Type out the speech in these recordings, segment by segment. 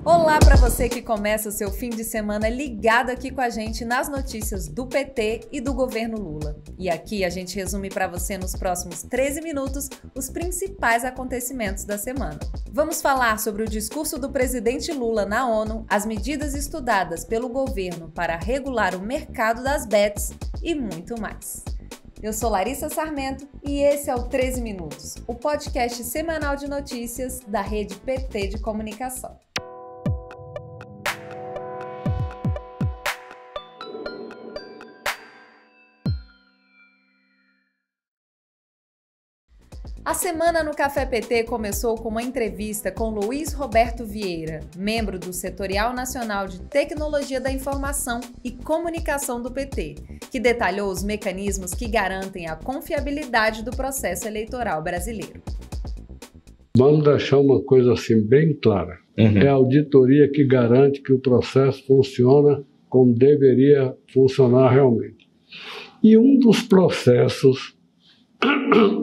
Olá para você que começa o seu fim de semana ligado aqui com a gente nas notícias do PT e do governo Lula. E aqui a gente resume para você nos próximos 13 minutos os principais acontecimentos da semana. Vamos falar sobre o discurso do presidente Lula na ONU, as medidas estudadas pelo governo para regular o mercado das bets e muito mais. Eu sou Larissa Sarmento e esse é o 13 Minutos, o podcast semanal de notícias da Rede PT de Comunicação. A semana no Café PT começou com uma entrevista com Luiz Roberto Vieira, membro do Setorial Nacional de Tecnologia da Informação e Comunicação do PT, que detalhou os mecanismos que garantem a confiabilidade do processo eleitoral brasileiro. Vamos deixar uma coisa assim bem clara. É a auditoria que garante que o processo funciona como deveria funcionar realmente. E um dos processos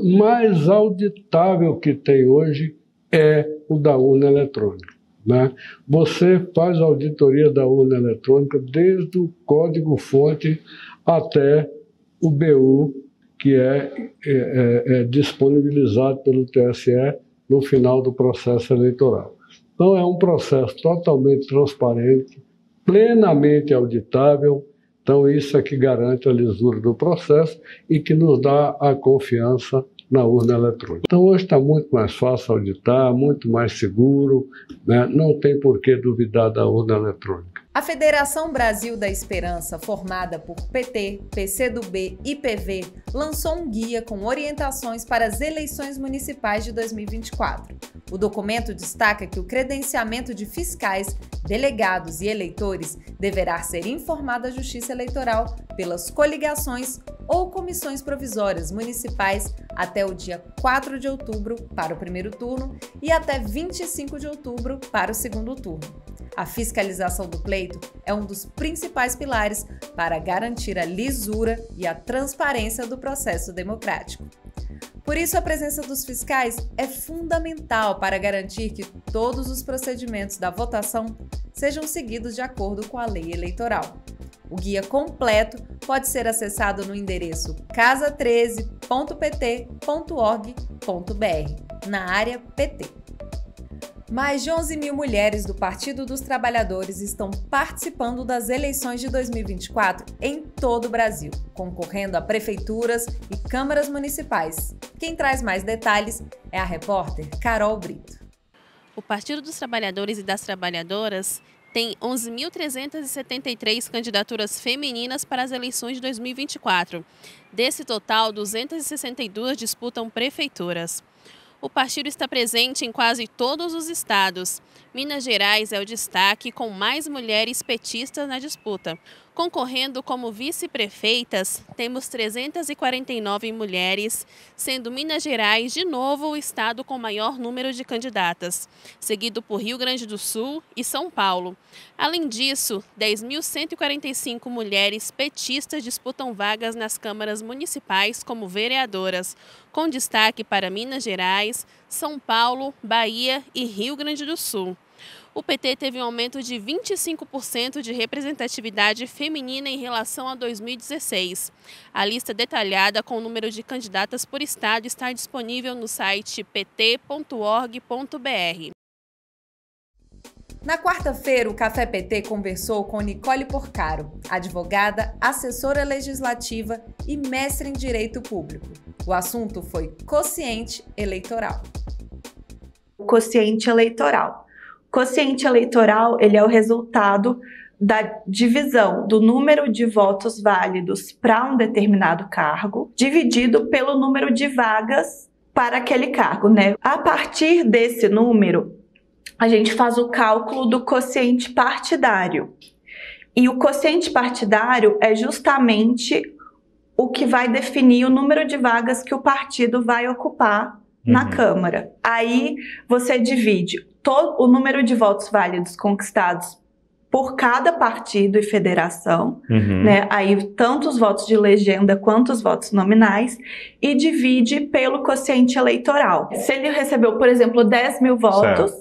mais auditável que tem hoje é o da urna eletrônica, né? Você faz a auditoria da urna eletrônica desde o código-fonte até o BU, que é disponibilizado pelo TSE no final do processo eleitoral. Então é um processo totalmente transparente, plenamente auditável. Então, isso é que garante a lisura do processo e que nos dá a confiança na urna eletrônica. Então, hoje está muito mais fácil auditar, muito mais seguro, né? Não tem por que duvidar da urna eletrônica. A Federação Brasil da Esperança, formada por PT, PCdoB e PV, lançou um guia com orientações para as eleições municipais de 2024. O documento destaca que o credenciamento de fiscais, delegados e eleitores deverá ser informado à Justiça Eleitoral pelas coligações ou comissões provisórias municipais até o dia 4 de outubro para o primeiro turno e até 25 de outubro para o segundo turno. A fiscalização do pleito é um dos principais pilares para garantir a lisura e a transparência do processo democrático. Por isso, a presença dos fiscais é fundamental para garantir que todos os procedimentos da votação sejam seguidos de acordo com a lei eleitoral. O guia completo pode ser acessado no endereço casa13.pt.org.br, na área PT. Mais de 11 mil mulheres do Partido dos Trabalhadores estão participando das eleições de 2024 em todo o Brasil, concorrendo a prefeituras e câmaras municipais. Quem traz mais detalhes é a repórter Carol Brito. O Partido dos Trabalhadores e das Trabalhadoras tem 11.373 candidaturas femininas para as eleições de 2024. Desse total, 262 disputam prefeituras. O partido está presente em quase todos os estados. Minas Gerais é o destaque, com mais mulheres petistas na disputa. Concorrendo como vice-prefeitas, temos 349 mulheres, sendo Minas Gerais, de novo, o estado com maior número de candidatas, seguido por Rio Grande do Sul e São Paulo. Além disso, 10.145 mulheres petistas disputam vagas nas câmaras municipais como vereadoras, com destaque para Minas Gerais, São Paulo, Bahia e Rio Grande do Sul. O PT teve um aumento de 25% de representatividade feminina em relação a 2016. A lista detalhada com o número de candidatas por estado está disponível no site pt.org.br. Na quarta-feira, o Café PT conversou com Nicole Porcaro, advogada, assessora legislativa e mestre em Direito Público. O assunto foi quociente eleitoral. Quociente eleitoral. Quociente eleitoral, ele é o resultado da divisão do número de votos válidos para um determinado cargo, dividido pelo número de vagas para aquele cargo, né? A partir desse número, a gente faz o cálculo do quociente partidário. E o quociente partidário é justamente o que vai definir o número de vagas que o partido vai ocupar na Câmara. Aí você divide todo o número de votos válidos conquistados por cada partido e federação, né? Aí tanto os votos de legenda quanto os votos nominais, e divide pelo quociente eleitoral. Se ele recebeu, por exemplo, 10 mil votos,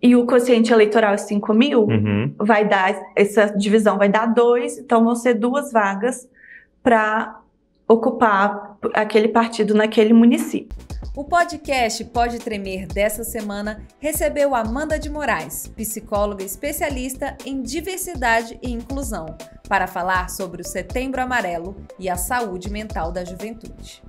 e o quociente eleitoral é 5.000, vai dar, essa divisão vai dar 2, então vão ser 2 vagas para ocupar aquele partido naquele município. O podcast Pode Tremer dessa semana recebeu Amanda de Moraes, psicóloga especialista em diversidade e inclusão, para falar sobre o Setembro Amarelo e a saúde mental da juventude.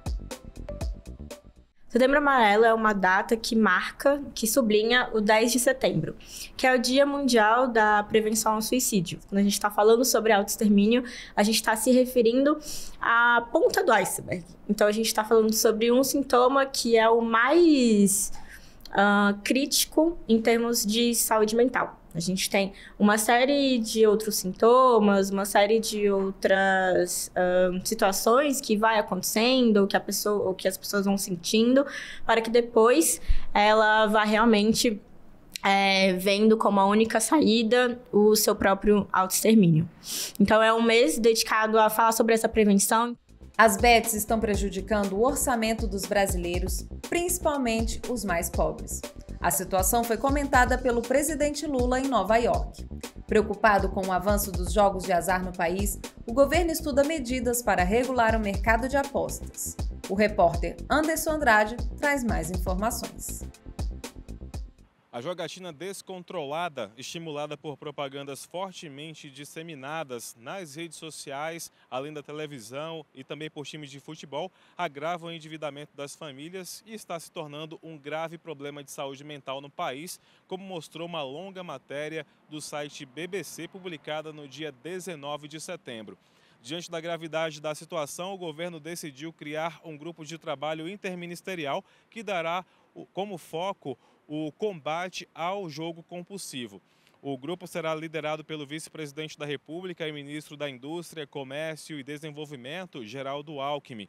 Setembro Amarelo é uma data que marca, que sublinha o 10 de setembro, que é o Dia Mundial da Prevenção ao Suicídio. Quando a gente está falando sobre autoextermínio, a gente está se referindo à ponta do iceberg. Então, a gente está falando sobre um sintoma que é o mais crítico em termos de saúde mental. A gente tem uma série de outros sintomas, uma série de outras situações que vai acontecendo, ou que as pessoas vão sentindo, para que depois ela vá realmente vendo como a única saída o seu próprio autoextermínio. Então, é um mês dedicado a falar sobre essa prevenção. As bets estão prejudicando o orçamento dos brasileiros, principalmente os mais pobres. A situação foi comentada pelo presidente Lula em Nova York. Preocupado com o avanço dos jogos de azar no país, o governo estuda medidas para regular o mercado de apostas. O repórter Anderson Andrade traz mais informações. A jogatina descontrolada, estimulada por propagandas fortemente disseminadas nas redes sociais, além da televisão e também por times de futebol, agrava o endividamento das famílias e está se tornando um grave problema de saúde mental no país, como mostrou uma longa matéria do site BBC, publicada no dia 19 de setembro. Diante da gravidade da situação, o governo decidiu criar um grupo de trabalho interministerial que dará como foco o combate ao jogo compulsivo. O grupo será liderado pelo vice-presidente da República e ministro da Indústria, Comércio e Desenvolvimento, Geraldo Alckmin.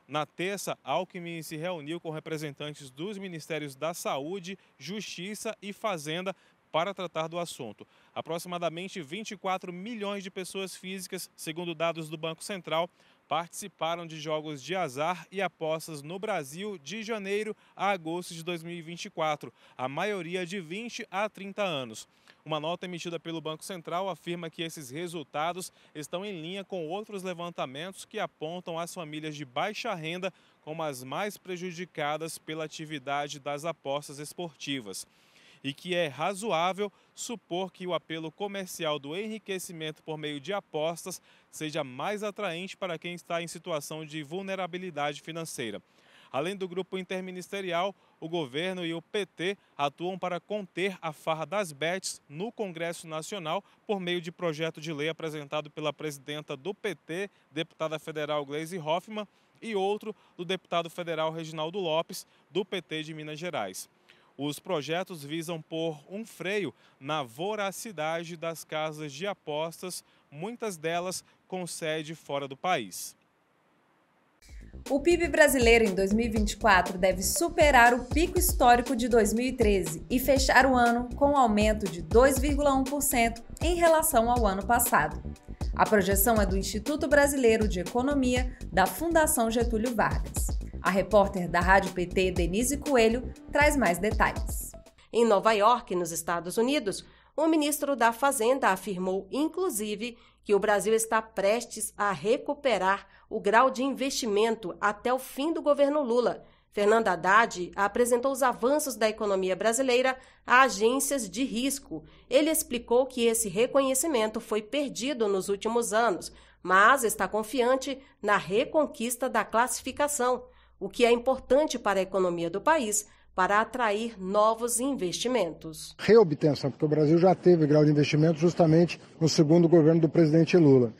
Na terça, Alckmin se reuniu com representantes dos Ministérios da Saúde, Justiça e Fazenda para tratar do assunto. Aproximadamente 24 milhões de pessoas físicas, segundo dados do Banco Central, participaram de jogos de azar e apostas no Brasil de janeiro a agosto de 2024, a maioria de 20 a 30 anos. Uma nota emitida pelo Banco Central afirma que esses resultados estão em linha com outros levantamentos que apontam as famílias de baixa renda como as mais prejudicadas pela atividade das apostas esportivas. E que é razoável supor que o apelo comercial do enriquecimento por meio de apostas seja mais atraente para quem está em situação de vulnerabilidade financeira. Além do grupo interministerial, o governo e o PT atuam para conter a farra das bets no Congresso Nacional por meio de projeto de lei apresentado pela presidenta do PT, deputada federal Gleisi Hoffmann, e outro do deputado federal Reginaldo Lopes, do PT de Minas Gerais. Os projetos visam pôr um freio na voracidade das casas de apostas, muitas delas com sede fora do país. O PIB brasileiro em 2024 deve superar o pico histórico de 2013 e fechar o ano com um aumento de 2,1% em relação ao ano passado. A projeção é do Instituto Brasileiro de Economia da Fundação Getúlio Vargas. A repórter da Rádio PT, Denise Coelho, traz mais detalhes. Em Nova York, nos Estados Unidos, o ministro da Fazenda afirmou, inclusive, que o Brasil está prestes a recuperar o grau de investimento até o fim do governo Lula. Fernando Haddad apresentou os avanços da economia brasileira a agências de risco. Ele explicou que esse reconhecimento foi perdido nos últimos anos, mas está confiante na reconquista da classificação, o que é importante para a economia do país para atrair novos investimentos. Reobtenção, porque o Brasil já teve grau de investimento justamente no segundo governo do presidente Lula.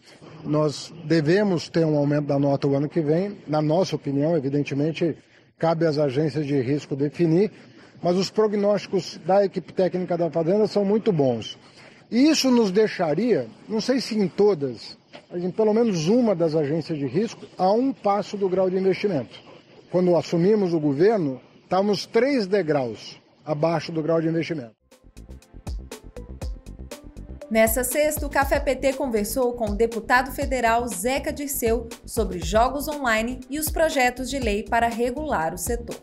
Nós devemos ter um aumento da nota o ano que vem. Na nossa opinião, evidentemente, cabe às agências de risco definir, mas os prognósticos da equipe técnica da Fazenda são muito bons. E isso nos deixaria, não sei se em todas, mas em pelo menos uma das agências de risco, a um passo do grau de investimento. Quando assumimos o governo, estávamos 3 degraus abaixo do grau de investimento. Nessa sexta, o Café PT conversou com o deputado federal Zeca Dirceu sobre jogos online e os projetos de lei para regular o setor.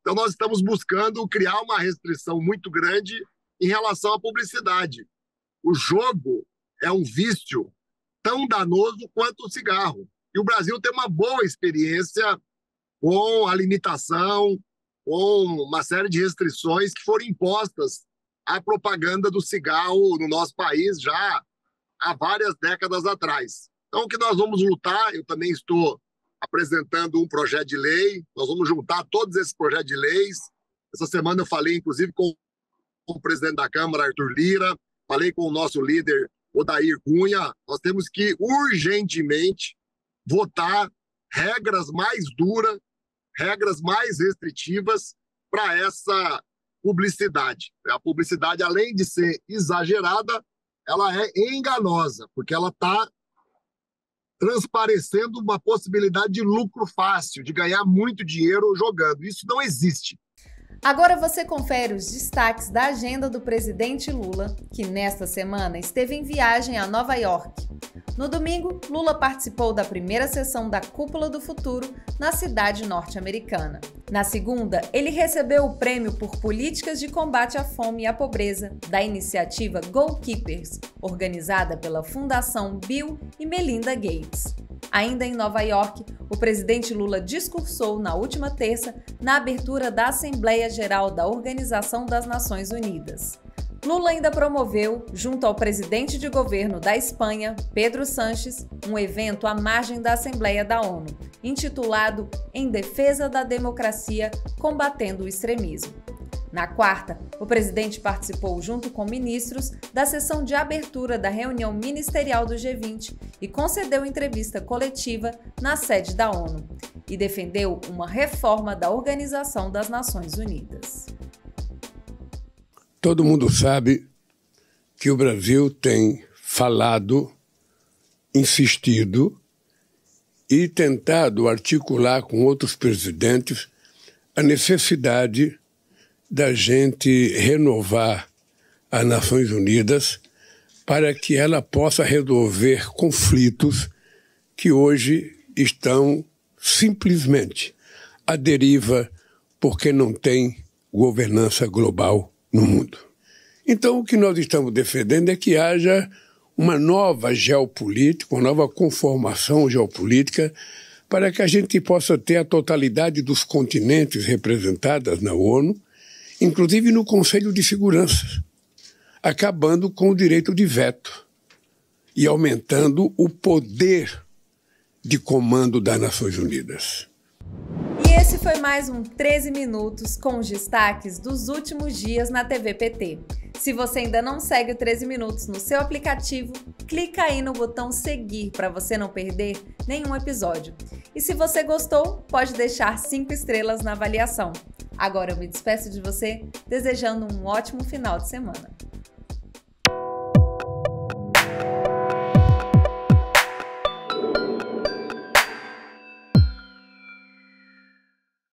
Então, nós estamos buscando criar uma restrição muito grande em relação à publicidade. O jogo é um vício tão danoso quanto o cigarro. E o Brasil tem uma boa experiência com a limitação, com uma série de restrições que foram impostas à propaganda do cigarro no nosso país já há várias décadas atrás. Então, o que nós vamos lutar, eu também estou apresentando um projeto de lei, nós vamos juntar todos esses projetos de leis. Essa semana eu falei, inclusive, com o presidente da Câmara, Arthur Lira, falei com o nosso líder, Odair Cunha. Nós temos que urgentemente votar regras mais duras, regras mais restritivas para essa publicidade. A publicidade, além de ser exagerada, ela é enganosa, porque ela está transparecendo uma possibilidade de lucro fácil, de ganhar muito dinheiro jogando. Isso não existe. Agora você confere os destaques da agenda do presidente Lula, que nesta semana esteve em viagem a Nova York. No domingo, Lula participou da primeira sessão da Cúpula do Futuro na cidade norte-americana. Na segunda, ele recebeu o prêmio por políticas de combate à fome e à pobreza da iniciativa Goalkeepers, organizada pela Fundação Bill e Melinda Gates. Ainda em Nova York, o presidente Lula discursou na última terça na abertura da Assembleia Geral da Organização das Nações Unidas. Lula ainda promoveu, junto ao presidente de governo da Espanha, Pedro Sánchez, um evento à margem da Assembleia da ONU, intitulado Em Defesa da Democracia, Combatendo o Extremismo. Na quarta, o presidente participou junto com ministros da sessão de abertura da reunião ministerial do G20 e concedeu entrevista coletiva na sede da ONU e defendeu uma reforma da Organização das Nações Unidas. Todo mundo sabe que o Brasil tem falado, insistido e tentado articular com outros presidentes a necessidade da gente renovar as Nações Unidas para que ela possa resolver conflitos que hoje estão simplesmente à deriva porque não tem governança global no mundo. Então, o que nós estamos defendendo é que haja uma nova geopolítica, uma nova conformação geopolítica para que a gente possa ter a totalidade dos continentes representadas na ONU, inclusive no Conselho de Segurança, acabando com o direito de veto e aumentando o poder de comando das Nações Unidas. E esse foi mais um 13 Minutos com os destaques dos últimos dias na TV PT. Se você ainda não segue o 13 Minutos no seu aplicativo, clica aí no botão seguir para você não perder nenhum episódio. E se você gostou, pode deixar 5 estrelas na avaliação. Agora eu me despeço de você desejando um ótimo final de semana.